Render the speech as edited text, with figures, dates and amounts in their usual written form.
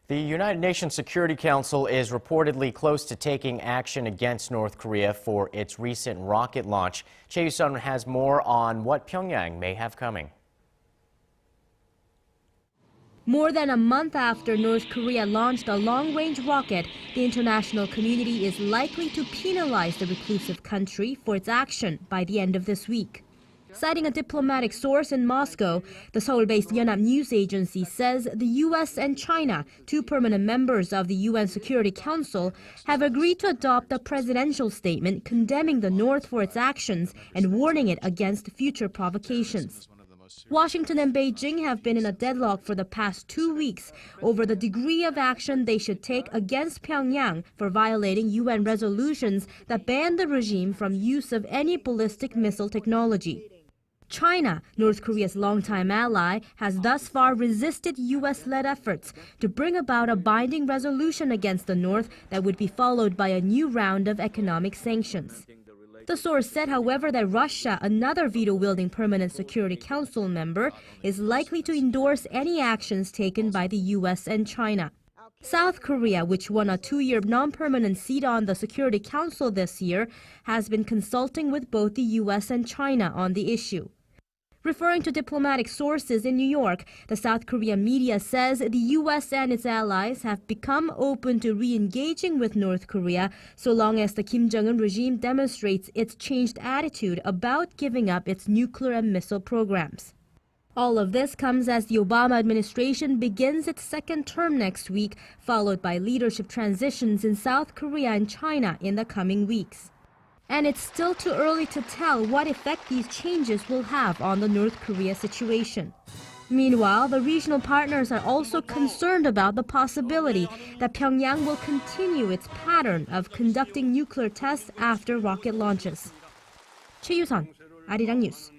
The United Nations Security Council is reportedly close to taking action against North Korea for its recent rocket launch. Choi You-sun has more on what Pyongyang may have coming. More than a month after North Korea launched a long-range rocket, the international community is likely to penalize the reclusive country for its action by the end of this week. Citing a diplomatic source in Moscow, the Seoul-based Yonhap News Agency says the U.S. and China, two permanent members of the UN Security Council, have agreed to adopt a presidential statement condemning the North for its actions and warning it against future provocations. Washington and Beijing have been in a deadlock for the past 2 weeks over the degree of action they should take against Pyongyang for violating UN resolutions that ban the regime from use of any ballistic missile technology. China, North Korea's longtime ally, has thus far resisted U.S.-led efforts to bring about a binding resolution against the North that would be followed by a new round of economic sanctions. The source said, however, that Russia, another veto-wielding Permanent Security Council member, is likely to endorse any actions taken by the U.S. and China. South Korea, which won a 2-year non-permanent seat on the Security Council this year, has been consulting with both the U.S. and China on the issue. Referring to diplomatic sources in New York, the South Korean media says the U.S. and its allies have become open to re-engaging with North Korea so long as the Kim Jong-un regime demonstrates its changed attitude about giving up its nuclear and missile programs. All of this comes as the Obama administration begins its second term next week, followed by leadership transitions in South Korea and China in the coming weeks. And it's still too early to tell what effect these changes will have on the North Korea situation. Meanwhile, the regional partners are also concerned about the possibility that Pyongyang will continue its pattern of conducting nuclear tests after rocket launches. Choi You-sun, Arirang News.